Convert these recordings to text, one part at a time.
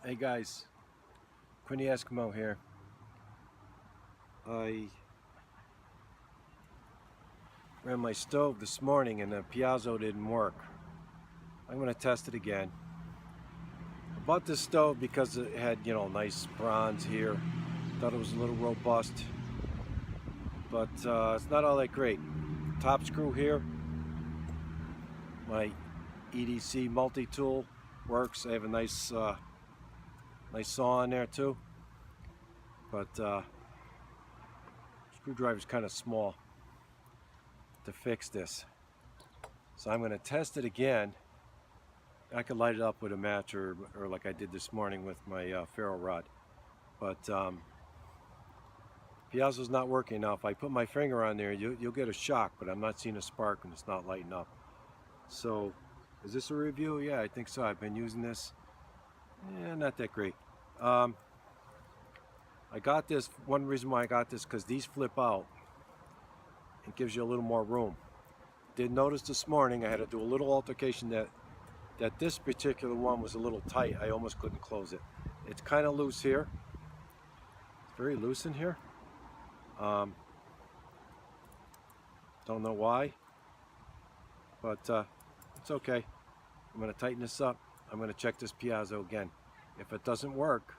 Hey guys, Quinny Eskimo here. I ran my stove this morning and the Piezo didn't work. I'm going to test it again. I bought this stove because it had, nice bronze here. Thought it was a little robust, but it's not all that great. Top screw here, my EDC multi-tool works. I have a nice saw in there too, but screwdriver's kind of small to fix this. So I'm going to test it again. I could light it up with a match or like I did this morning with my Ferro rod. But Piezo's not working now. If I put my finger on there, you'll get a shock, but I'm not seeing a spark and it's not lighting up. So, is this a review? Yeah, I think so. I've been using this. Not that great. I got this, one reason why I got this, because these flip out. It gives you a little more room. Did notice this morning I had to do a little altercation that this particular one was a little tight. I almost couldn't close it. It's kind of loose here. It's very loose in here. Don't know why, but it's okay. I'm going to tighten this up. I'm going to check this Piezo again. If it doesn't work,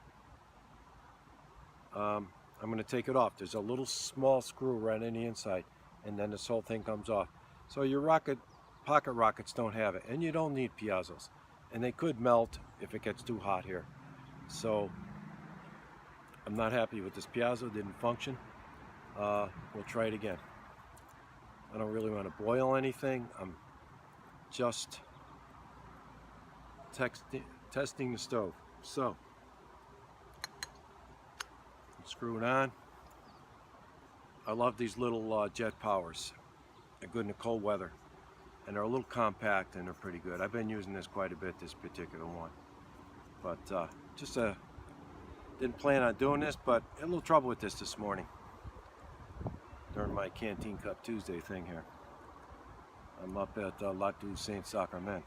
I'm going to take it off. There's a little small screw right in the inside, and then this whole thing comes off. So your pocket rockets don't have it, and you don't need Piezos, and they could melt if it gets too hot here. So I'm not happy with this Piezo. Didn't function. We'll try it again. I don't really want to boil anything. I'm just testing the stove. So screw it on. I love these little jet powers. They're good in the cold weather, and they're a little compact and they're pretty good. I've been using this quite a bit, this particular one, but just didn't plan on doing this, but had a little trouble with this morning during my Canteen Cup Tuesday thing here. I'm up at Lot du Saint Sacrament,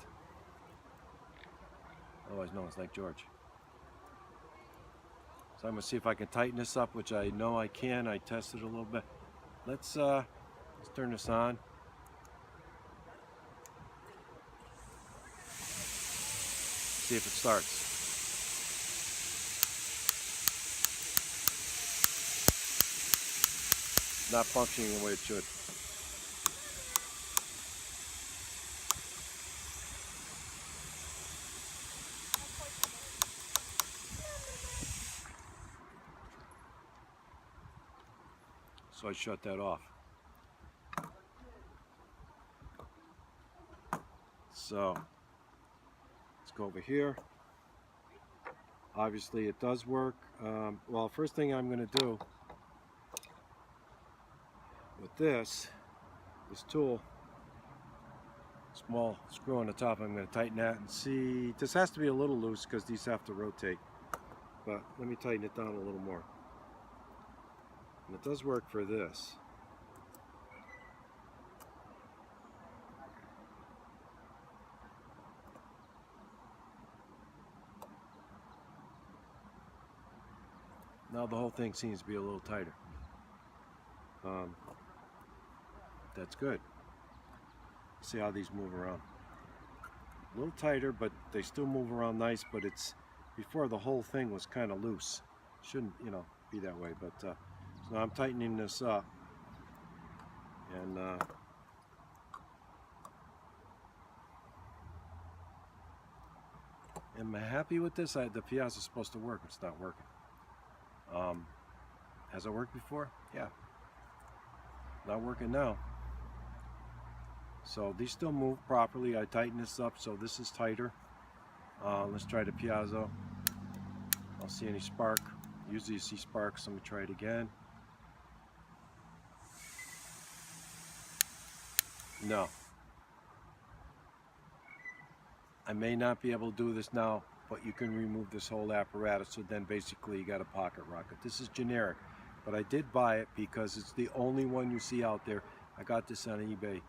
otherwise known as Lake George. So I'm gonna see if I can tighten this up, which I know I can. I tested a little bit. Let's turn this on. See if it starts. Not functioning the way it should. So I shut that off. So let's go over here. Obviously it does work. Well, first thing I'm going to do with this tool, small screw on the top, I'm going to tighten that and see. This has to be a little loose because these have to rotate, but let me tighten it down a little more. And it does work for this. Now the whole thing seems to be a little tighter. That's good. See how these move around. A little tighter, but they still move around nice, but it's, before the whole thing was kind of loose. Shouldn't, be that way, but so now I'm tightening this up, and am I happy with this? The Piezo is supposed to work. It's not working. Has it worked before? Yeah. Not working now. So these still move properly. I tighten this up so this is tighter. Let's try the Piezo. I don't see any spark. Usually you see sparks. Let me try it again. No. I may not be able to do this now, but you can remove this whole apparatus, so then basically you got a pocket rocket. This is generic, but I did buy it because it's the only one you see out there. I got this on eBay.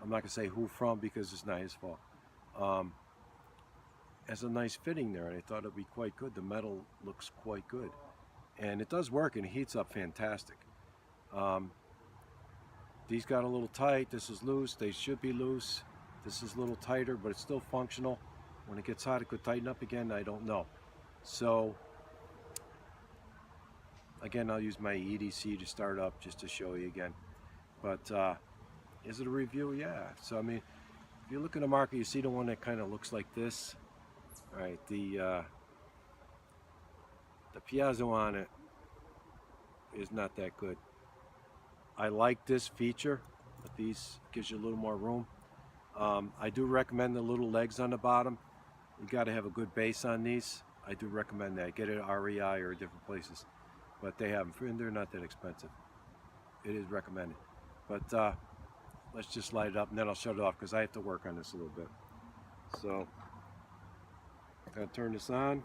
I'm not gonna say who from because it's not his fault. has a nice fitting there, and I thought it'd be quite good. The metal looks quite good, and it does work, and it heats up fantastic. These got a little tight. This is loose. They should be loose. This is a little tighter, but it's still functional. When it gets hot, it could tighten up again. I don't know. So again, I'll use my EDC to start up just to show you again. But is it a review? Yeah. So I mean, if you look in the market, you see the one that kind of looks like this. All right, the piezo on it is not that good. I like this feature, but these gives you a little more room. I do recommend the little legs on the bottom. You got to have a good base on these. I do recommend that. Get it at REI or different places, but they have them, and they're not that expensive. It is recommended. But let's just light it up, and then I'll shut it off because I have to work on this a little bit. So, gotta turn this on.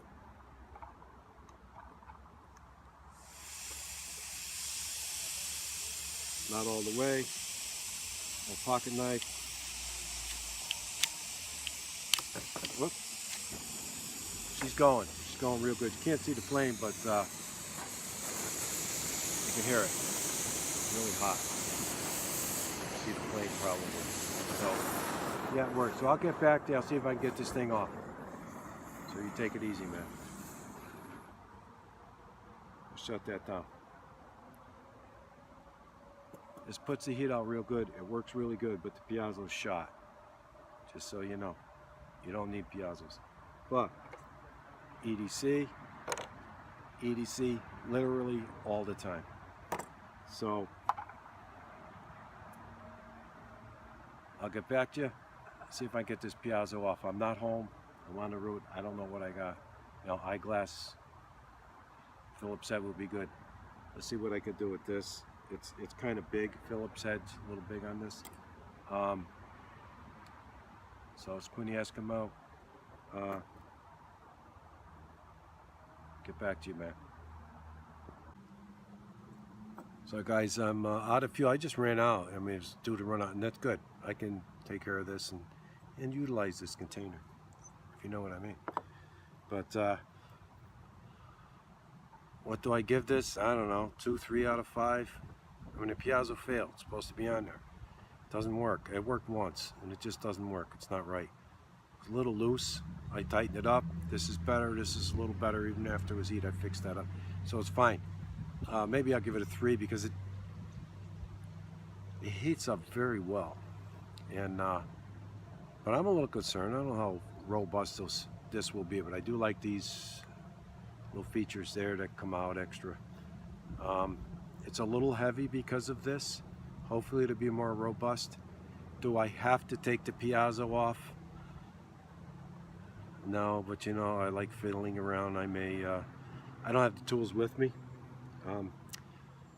Not all the way. My pocket knife. Whoop. She's going. She's going real good. You can't see the flame, but you can hear it. It's really hot. See the flame probably. So yeah, it works. So I'll get back to you. I'll see if I can get this thing off. So you take it easy, man. I'll shut that down. This puts the heat out real good. It works really good, but the piezo's shot. Just so you know. You don't need piezos. But EDC literally all the time. So I'll get back to you, see if I can get this piezo off. I'm not home. I'm on the road. I don't know what I got. You know, eyeglass Phillips head would be good. Let's see what I could do with this. It's kind of big. Phillips head's a little big on this. So it's Quinny Eskimo. Get back to you, man. So guys, I'm out of fuel. I just ran out. I mean, it's due to run out, and that's good. I can take care of this and utilize this container, if you know what I mean. But what do I give this? I don't know, 2, 3 out of 5. I mean, the piezo failed. It's supposed to be on there. It doesn't work. It worked once, and it just doesn't work. It's not right. It's a little loose. I tightened it up. This is better. This is a little better. Even after it was heat, I fixed that up. So it's fine. Maybe I'll give it a 3 because it heats up very well. And but I'm a little concerned. I don't know how robust this will be, but I do like these little features there that come out extra. It's a little heavy because of this. Hopefully it'll be more robust. Do I have to take the piezo off? No, but you know, I like fiddling around. I may, I don't have the tools with me.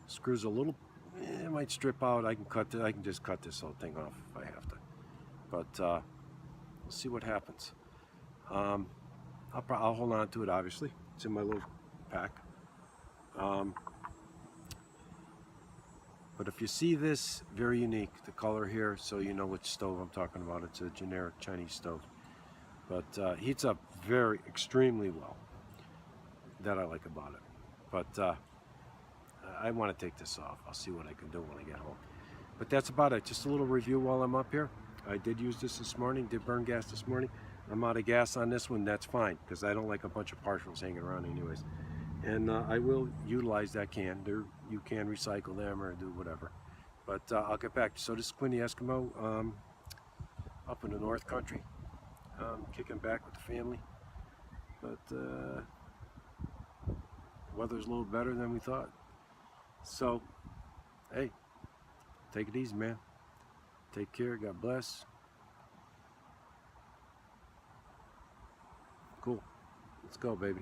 Screws a little, it might strip out. I can just cut this whole thing off if I have to. But we'll see what happens. I'll hold on to it, obviously. It's in my little pack. But if you see this, very unique, the color here, so you know which stove I'm talking about. It's a generic Chinese stove. But heats up extremely well. That I like about it. But I want to take this off. I'll see what I can do when I get home. But that's about it. Just a little review while I'm up here. I did use this morning, did burn gas this morning. I'm out of gas on this one, that's fine, because I don't like a bunch of partials hanging around anyways. And I will utilize that can. You can recycle them or do whatever. But I'll get back. So this is Quinny Eskimo up in the North Country. Kicking back with the family. But the weather's a little better than we thought. So, hey, take it easy, man. Take care. God bless. Cool. Let's go, baby.